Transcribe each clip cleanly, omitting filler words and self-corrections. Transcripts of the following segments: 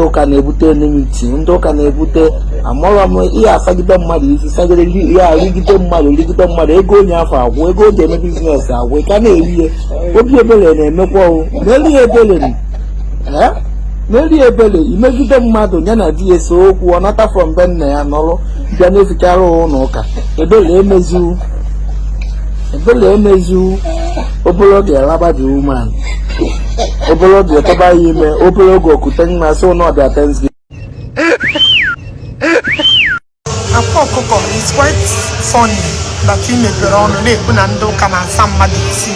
ụka na-ebute enmity, ndị ụka na-ebute amụrụ m ihe asagide mmadụ isi sagide ya rigide mmadụ ego onye afọ agwụ ego o ji eme biznes agwụ ka na-eri ya obi ebere na-emekwa n'eri ebere imegide mmadụ ya na di ese okwu ọ nata from be nna ya nọrọ bịa na-ezikarị ụlọ ụka ebere emezu obere oge alaba dị woman obere oge tọba ya ime obere oge okute nna so na ọbịa Thanksgiving. Ákwà ọkụkọ is quite funny that he mepere ọnụ na-ekwu na ndị ụka na-asa mmadụ isi.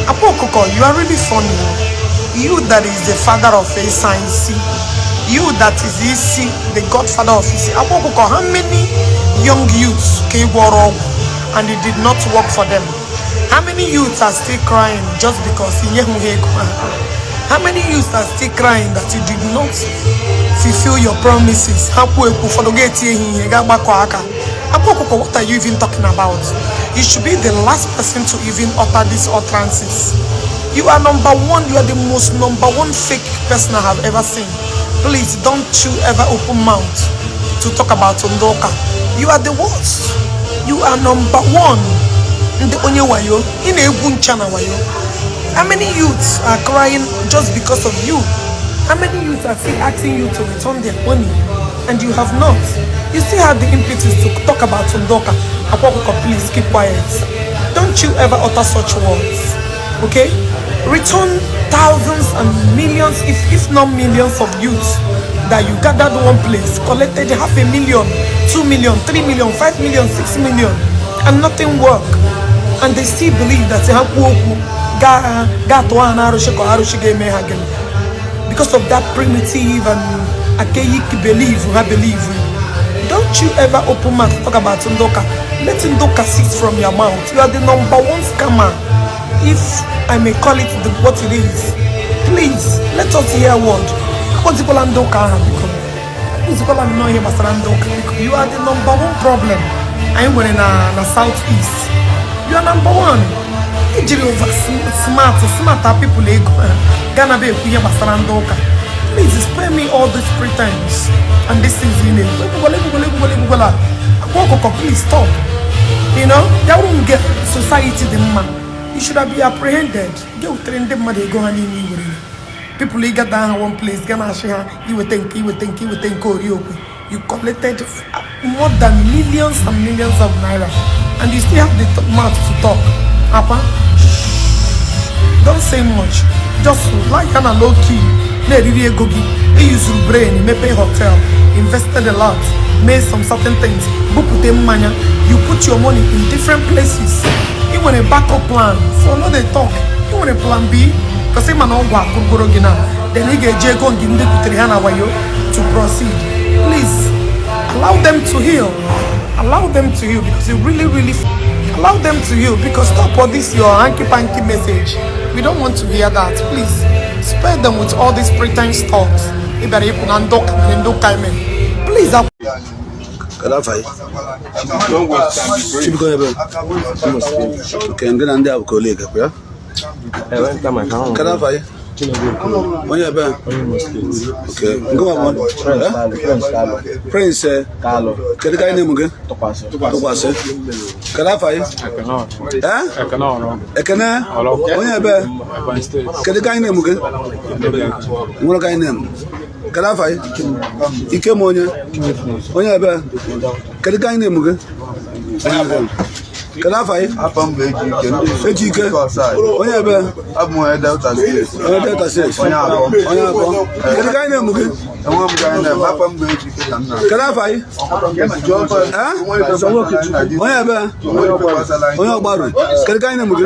Ákwà ọkụkọ, you are really funny. You that is the father of Isi, you that is Isi, the godfather of Isi. Ákwà ọkụkọ, how many young youths came wrong and it did not work for them? How many youths are still crying just because how many youths are still crying that you did not fulfill your promises? What are you even talking about? You should be the last person to even utter these utterances. You are number one. You are the most number one fake person I have ever seen. Please don't you ever open mouth to talk about Undoka. You are the worst. You are number one. How many youths are crying just because of you? How many youths are still asking you to return their money and you have not? You still have the impetus to talk about Undoka. Please keep quiet. Don't you ever utter such words. Okay? Return thousands and millions, if not millions of youths that you gathered one place, collected 500,000, 2 million, 3 million, 5 million, 6 million, and nothing worked. And they still believe that because of that primitive and archaic belief. Don't you ever open mouth to talk about Undoka. Let Undoka sit from your mouth. You are the number one scammer, if I may call it what it is. Please, let us hear a word. You are the number one problem. I'm wearing a southeast. You are number one. Smarter people. Please spare me all these pretense and this is in it. Please stop. You know, that won't get society the man. You should have been apprehended. People get down one place, you would think, you collected more than millions and millions of naira, and you still have the mouth to talk. Papa, don't say much. Just like on a low key. He used your brain, he pay hotel, invested a lot, made some certain things. You put your money in different places. You want a backup plan, so no they talk. You want a plan B, because he man then he get Jago and to proceed. Please allow them to heal. Allow them to heal, because you really allow them to heal. Because stop all this your hanky-panky message. We don't want to hear that. Please spare them with all these pretense talks. Please. Onye ebe okay ngo ma Prince kedu ka name gị Tụkwasị kada fa Ekene onye ebe kedu ka name gị nwere ka name kada fa Ike mo onye ebe kedu ka name gị Kada fa Ejike onye ebe Delta State onye akọ kedu ka name gị kada fa onye ebe onye ọgbaru kedu ka name gị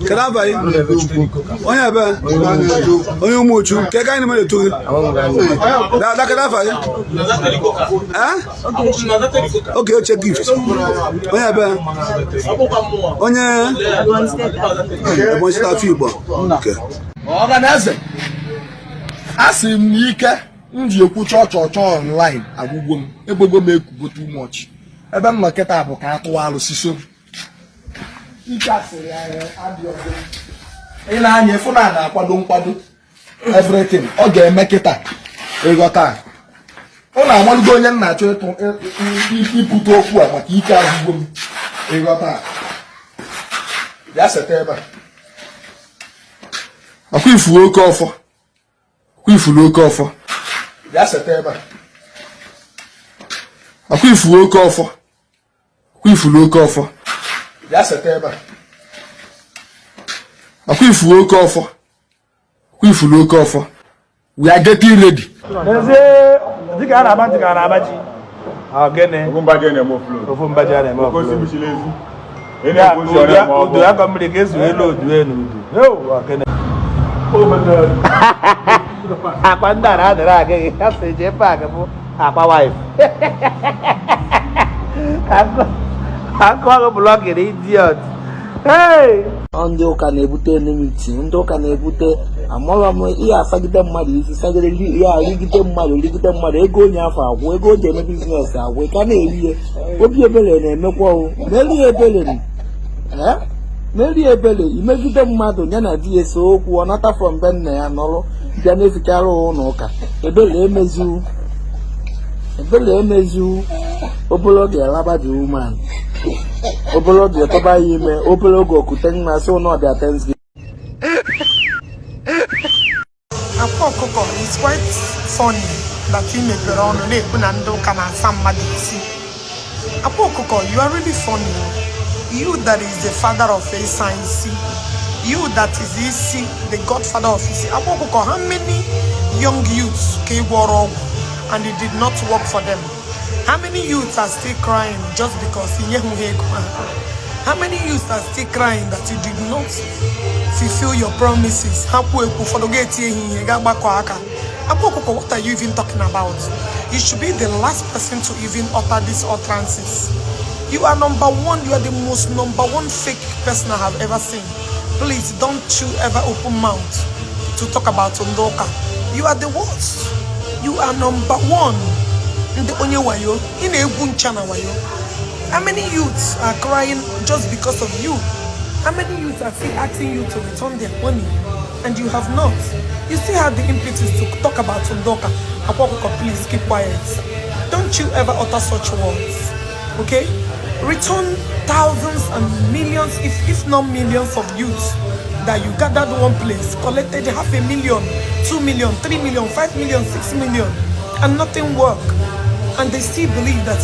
kada fa onye ebe onye ụmụchu kedu ka name etu gị da kada fa okay check gift onye ebe onye Ebonyi State Igbo okay organize asị m n'ike ndị ekwu chọọchọ online agwụgwọ m egbogbo m ekugo too much ebe m nọkịta bụ ka atụwa alụsị so ike asịrị ya adị ọzọ ị na-anya efu na na-akwado everything ọ ga-eme kịta ịghọta ọ na-amalụgo onye nna achọ ibute okwu a maka ike agwụgwọ m ịghọta ya seta ebe a akwa ifuru oke ọfọ ya seta ebe a akwa ifuru oke ọfọ ya seta ebe a akwa ifuru oke ọfọ we are getting ready. Dika na abanti ka na abaji. Ogene. Ogumbaje na mo flow. Ofumbaje na mo flow. Ko si bisilezi. Ene ko si ore mo. Odo aka mmiri ka ezu elu odu enu udu. Yo, ogene. Oh my God. Akwa nda na adara agị ka se je park bụ akwa wife. Akwa go block it idiot. Hey! Ndị ụka na-ebute enmity, ndị ụka na-ebute amara m ihe asagide mmadụ isi sagide ya rigide mmadụ ego onye afọ agwụ ego o ji eme biznes agwụ ka na-eri obi ebere na-emekwa meri ebere imegide mmadụ ya na di ese okwu ọ nata from be nna ya nọrọ bịa na-efikara ụlọ ụka ebere emezu obere oge alaba dị woman obere oge tọba ya ime obere oge okute nna so na ọbịa Thanksgiving. Ákwà ọkụkọ is quite funny that he mepere ọnụ na-ekwu na ndị ụka na-asa mmadụ isi. Ákwà ọkụkọ, you are really funny. You that is the father of Isa isi. You that is isi, the godfather of isi. Ákwà ọkụkọ, how many young youths ka ị gwọrọ ọgwụ and it did not work for them? How many youths are still crying just because how many youths are still crying that you did not fulfill your promises? What are you even talking about? You should be the last person to even utter these utterances. You are number one. You are the most number one fake person I have ever seen. Please don't you ever open mouth to talk about Ondoka. You are the worst. You are number one. How many youths are crying just because of you? How many youths are still asking you to return their money and you have not? You still have the impetus to talk about Ondoka. Akwakoko, please keep quiet. Don't you ever utter such words. Okay? Return thousands and millions, if not millions of youths that you gathered one place, collected 500,000, 2 million, 3 million, 5 million, 6 million, and nothing worked. And they still believe that